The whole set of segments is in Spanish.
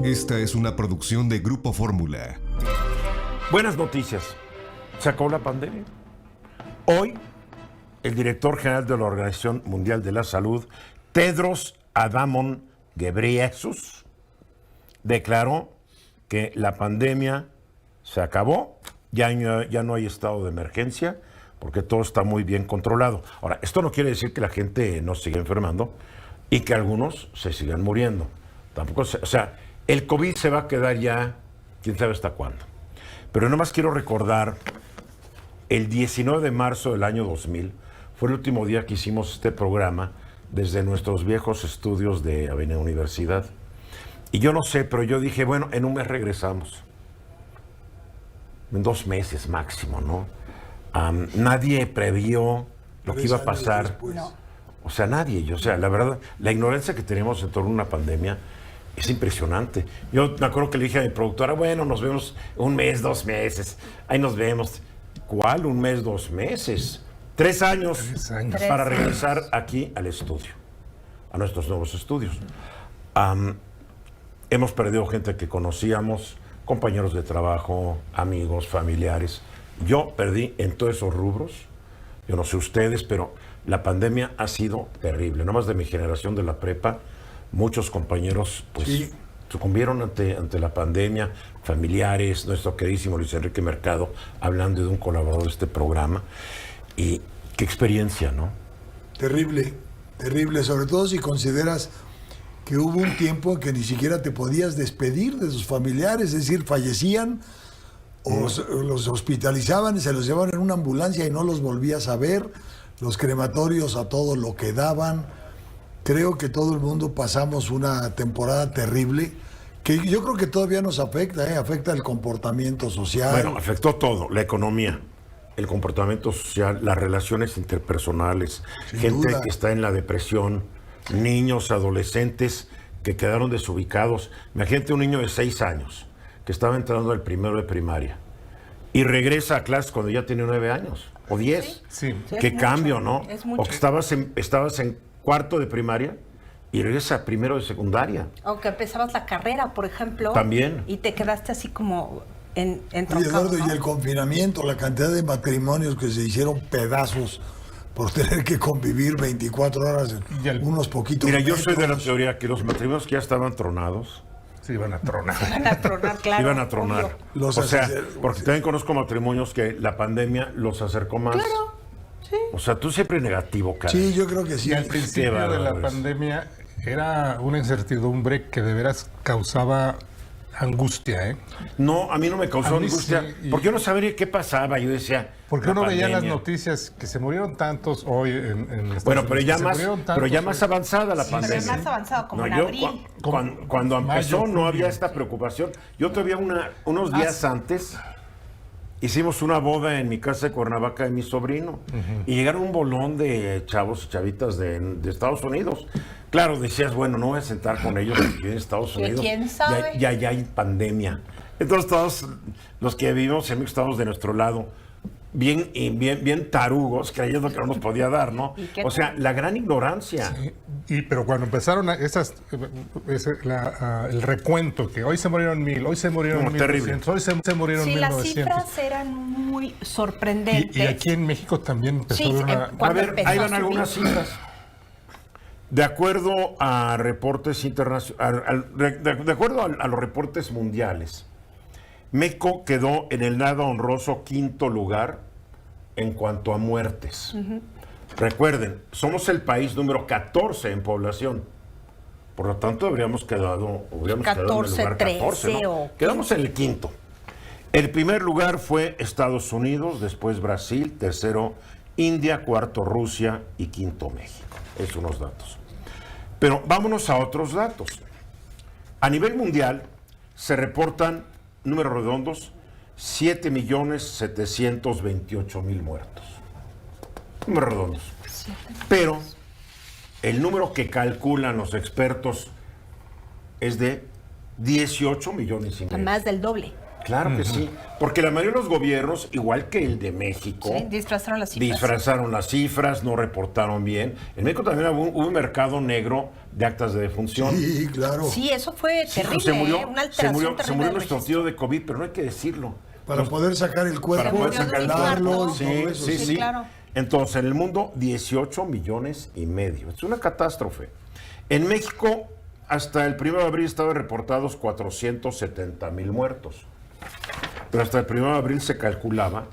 Esta es una producción de Grupo Fórmula. Buenas noticias. Se acabó la pandemia. Hoy, el director general de la Organización Mundial de la Salud, Tedros Adhanom Ghebreyesus, declaró que la pandemia se acabó, ya no hay estado de emergencia, porque todo está muy bien controlado. Ahora, esto no quiere decir que la gente no siga enfermando y que algunos se sigan muriendo. Tampoco, o sea, el COVID se va a quedar ya, quién sabe hasta cuándo. Pero nada más quiero recordar, el 19 de marzo del año 2000, fue el último día que hicimos este programa desde nuestros viejos estudios de Avenida Universidad. Y yo no sé, pero yo dije, bueno, en un mes regresamos. En 2 meses máximo, ¿no? Nadie previó lo que iba a pasar. No. O sea, nadie. O sea, la verdad, la ignorancia que tenemos en torno a una pandemia es impresionante. Yo me acuerdo que le dije a mi productora, bueno, nos vemos 1 mes, 2 meses. Ahí nos vemos. ¿Cuál? 1 mes, 2 meses. 3 años. 3 años. Para regresar aquí al estudio, a nuestros nuevos estudios. Hemos perdido gente que conocíamos, compañeros de trabajo, amigos, familiares. Yo perdí en todos esos rubros. Yo no sé ustedes, pero la pandemia ha sido terrible. No más de mi generación de la prepa, muchos compañeros pues Sí. sucumbieron ante la pandemia, familiares, nuestro queridísimo Luis Enrique Mercado, hablando de un colaborador de este programa. Y qué experiencia, ¿no? Terrible, terrible, sobre todo si consideras que hubo un tiempo en que ni siquiera te podías despedir de sus familiares, es decir, fallecían o los hospitalizaban y se los llevaban en una ambulancia y no los volvías a ver, los crematorios a todo lo que daban. Creo que todo el mundo pasamos una temporada terrible que yo creo que todavía nos afecta, afecta el comportamiento social. Bueno, afectó todo, la economía, el comportamiento social, las relaciones interpersonales, Sin gente duda. que está en la depresión, niños, adolescentes que quedaron desubicados. Imagínate un niño de 6 años que estaba entrando al primero de primaria y regresa a clase cuando ya tiene 9 años o 10. Sí. Sí, Qué es cambio, mucho, ¿no? es mucho. O que estabas en cuarto de primaria y regresa a primero de secundaria. Aunque empezabas la carrera, por ejemplo. También. Y te quedaste así como Oye, entroncado, Eduardo, ¿no? y el confinamiento, la cantidad de matrimonios que se hicieron pedazos por tener que convivir 24 horas, Y el- unos poquitos Mira, yo soy de la metros. teoría que los matrimonios que ya estaban tronados, Sí, van a tronar. Van a tronar, claro. iban a tronar. obvio. Los O sea, hacer- porque también conozco matrimonios que la pandemia los acercó más. Claro, sí. O sea, tú siempre negativo, cara. Sí, yo creo que sí. Y al principio de la bárbaros. pandemia era una incertidumbre que de veras causaba angustia, ¿eh? No, a mí no me causó A mí angustia, sí, y- porque yo no sabía qué pasaba. Yo decía, Porque la uno veía las pandemia. noticias que se murieron tantos hoy en Estados Bueno, pero Unidos, ya que se más, murieron pero ya tantos más hoy. avanzada la Sí, pandemia. Pero más avanzado, como en yo abril. cuando empezó Mayo, no había junio. esta preocupación. Yo todavía unos días antes hicimos una boda en mi casa de Cuernavaca de mi sobrino y llegaron un bolón de chavos y chavitas de Estados Unidos. Claro, decías, bueno, no voy a sentar con ellos aquí en Estados Que Unidos. quién sabe. Ya hay pandemia. Entonces todos los que vivimos en Estados de nuestro lado, bien tarugos, creyendo que no nos podía dar, ¿no? ¿Y qué O sea, tal? la gran ignorancia. Pero cuando empezaron el recuento, que hoy se murieron 1000, hoy se murieron No, terrible. 1200, hoy se murieron Sí, las 1900. cifras eran muy sorprendentes. Y aquí en México también empezó Sí, a haber una... A cuando ver, empezó ahí a van subir. algunas cifras. De acuerdo a reportes internacionales, de acuerdo a los reportes mundiales, México quedó en el nada honroso 5º lugar en cuanto a muertes. Recuerden, somos el país número 14 en población. Por lo tanto, hubiéramos quedado en el 14, lugar 14, 13 ¿no? o Quedamos en el 5º. El primer lugar fue Estados Unidos, después Brasil, tercero India, cuarto Rusia y quinto México. Esos son los datos. Pero vámonos a otros datos. A nivel mundial se reportan, números redondos, 7.728.000 muertos. Números redondos. Pero el número que calculan los expertos es de 18 millones y medio. Más del doble. Claro que sí, porque la mayoría de los gobiernos, igual que el de México, Sí, disfrazaron las cifras. disfrazaron las cifras, no reportaron bien. En México también hubo un mercado negro de actas de defunción. Sí, claro. Sí, eso fue Sí, terrible, se murió, una se alteración murió, se terrible murió del nuestro registro. tío de COVID, pero no hay que decirlo. Para poder sacar el cuerpo, Para poder sacar el darlo cuerpo. y Sí, todo eso. sí, Sí, sí. claro. Entonces, en el mundo, 18 millones y medio. Es una catástrofe. En México, hasta el 1 de abril estaban reportados 470,000 muertos. Pero hasta el 1 de abril se calculaba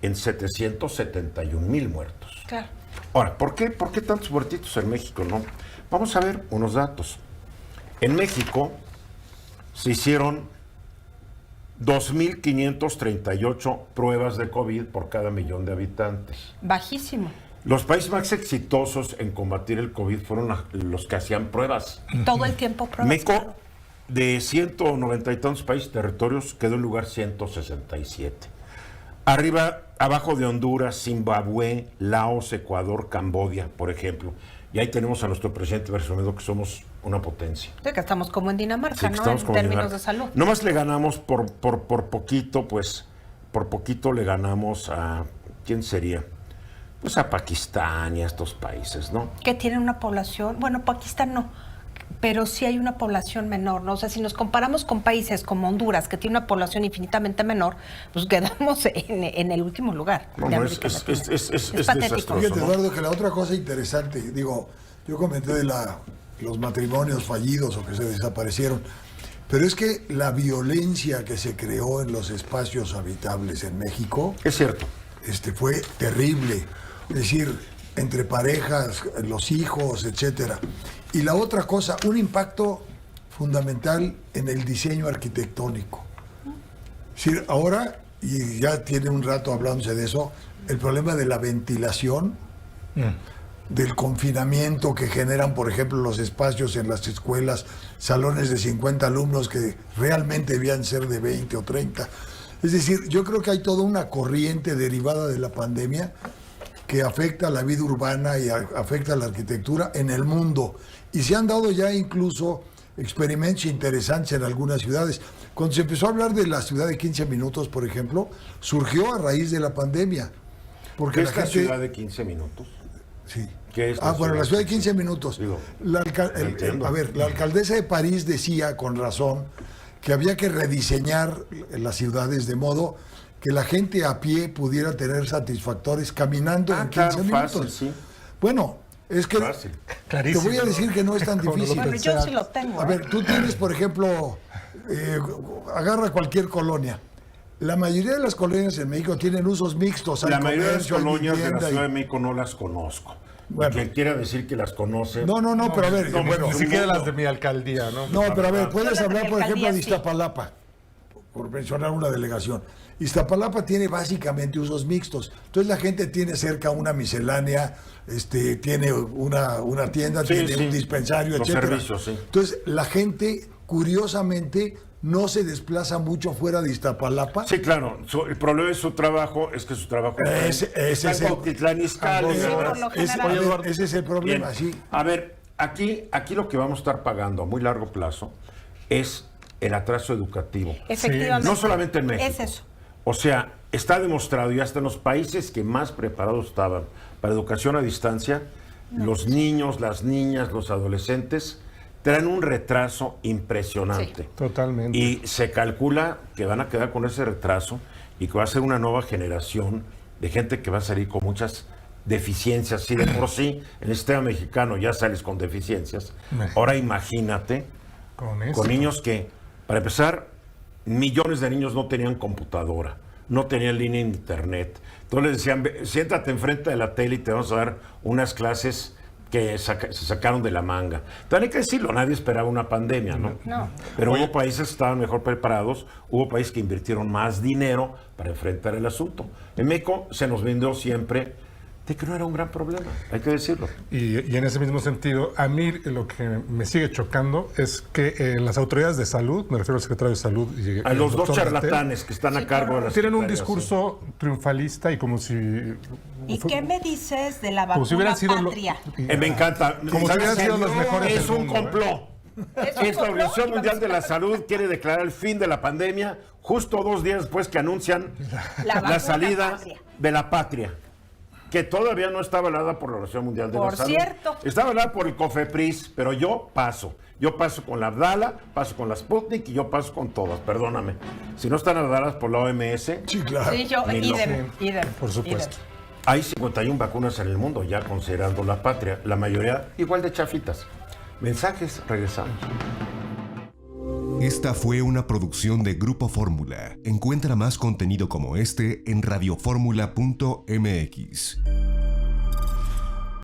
en 771,000 muertos. Claro. Ahora, ¿por qué tantos muertitos en México, no? Vamos a ver unos datos. En México se hicieron 2,538 pruebas de COVID por cada millón de habitantes. Bajísimo. Los países más exitosos en combatir el COVID fueron los que hacían pruebas. Todo el tiempo pruebas. México, claro. de 190 y tantos países y territorios, quedó en lugar 167. Abajo de Honduras, Zimbabue, Laos, Ecuador, Camboya, por ejemplo. Y ahí tenemos a nuestro presidente presumiendo que somos una potencia. Sí, que estamos como en Dinamarca, Sí, que ¿no? estamos En como términos Dinamarca. de salud. Nomás le ganamos por poquito, pues, por poquito le ganamos a, ¿quién sería? Pues a Pakistán y a estos países, ¿no? Que tienen una población, bueno, Pakistán no, pero sí hay una población menor, ¿no? O sea, si nos comparamos con países como Honduras, que tiene una población infinitamente menor, pues quedamos en el último lugar. No, de no, América es Latina. patético. patético. Fíjate, ¿no? Eduardo, que la otra cosa interesante, digo, yo comenté de los matrimonios fallidos o que se desaparecieron, pero es que la violencia que se creó en los espacios habitables en México Es cierto. fue terrible. Es decir, entre parejas, los hijos, etcétera. Y la otra cosa, un impacto fundamental en el diseño arquitectónico. Es decir, ahora, y ya tiene un rato hablándose de eso, el problema de la ventilación, del confinamiento que generan, por ejemplo, los espacios en las escuelas, salones de 50 alumnos que realmente debían ser de 20 o 30. Es decir, yo creo que hay toda una corriente derivada de la pandemia que afecta a la vida urbana y afecta a la arquitectura en el mundo. Y se han dado ya incluso experimentos interesantes en algunas ciudades. Cuando se empezó a hablar de la ciudad de 15 minutos, por ejemplo, surgió a raíz de la pandemia. Porque ¿Qué la es la gente... ciudad de 15 minutos? Sí. ¿Qué es Bueno, la ciudad de 15 minutos. Digo, La entiendo. la alcaldesa de París decía, con razón, que había que rediseñar las ciudades de modo que la gente a pie pudiera tener satisfactores caminando en 15 claro, minutos. fácil, sí. Bueno, es que Fácil. te voy a decir que no es tan Como lo difícil. Bueno, yo sí lo tengo. A ver, tú tienes, por ejemplo, agarra cualquier colonia. La mayoría de las colonias en México tienen usos mixtos. Hay La mayoría de las comercio, hay colonias de la vivienda y- Ciudad de México no las conozco. Bueno. Quien quiera decir que las conoce. No, pero a ver, no, bueno, Ni siquiera las de mi alcaldía, ¿no? no, pero a ver, puedes Yo la hablar, por ejemplo, de alcaldía, sí. Iztapalapa, por mencionar una delegación. Iztapalapa tiene básicamente usos mixtos. Entonces la gente tiene cerca una miscelánea, tiene una tienda, Sí, tiene sí. un dispensario, Los etcétera. servicios, sí. Entonces la gente, curiosamente, no se desplaza mucho fuera de Iztapalapa. Sí, claro. El problema de su trabajo es que su trabajo Ese está es en el- Cuautitlán Izcalli, Sí, ¿verdad? por lo Ese, general. a ver, ese es el problema, Bien. sí. A ver, aquí lo que vamos a estar pagando a muy largo plazo es el atraso educativo. Efectivamente. No solamente en México. Es eso. O sea, está demostrado y hasta en los países que más preparados estaban para educación a distancia, los niños, las niñas, los adolescentes traen un retraso impresionante. Sí. Totalmente. Y se calcula que van a quedar con ese retraso y que va a ser una nueva generación de gente que va a salir con muchas deficiencias. Si de por sí en el sistema mexicano ya sales con deficiencias, ahora imagínate con niños que, para empezar, millones de niños no tenían computadora, no tenían línea en internet. Entonces les decían, siéntate enfrente de la tele y te vamos a dar unas clases que se sacaron de la manga. También hay que decirlo, nadie esperaba una pandemia, ¿no? No. Pero hubo países que estaban mejor preparados, hubo países que invirtieron más dinero para enfrentar el asunto. En México se nos vendió siempre de que no era un gran problema, hay que decirlo. Y en ese mismo sentido, a mí lo que me sigue chocando es que las autoridades de salud, me refiero al secretario de Salud y A al los dos doctor Gatell, charlatanes que están a cargo de la tienen un Secretaría, discurso triunfalista y como si... ¿Y qué me dices de la Como si vacuna hubieran sido... patria? Me encanta. Como si ¿Sabes hubieran qué? sido los mejores Es del un mundo, complot. Es un Esta complot, Organización y Mundial de la vamos a- Salud quiere declarar el fin de la pandemia justo 2 días después que anuncian La la vacuna salida patria. de la patria. que todavía no está avalada por la Organización Mundial de la Por Salud. cierto. Está avalada por el COFEPRIS, pero yo paso. Yo paso con la Abdala, paso con la Sputnik y yo paso con todas, perdóname. Si no están avaladas por la OMS, Sí, claro. Sí, yo, Ni lo- idem. Por supuesto. hay 51 vacunas en el mundo, ya considerando la patria. La mayoría igual de chafitas. Mensajes, regresamos. Esta fue una producción de Grupo Fórmula. Encuentra más contenido como este en radioformula.mx.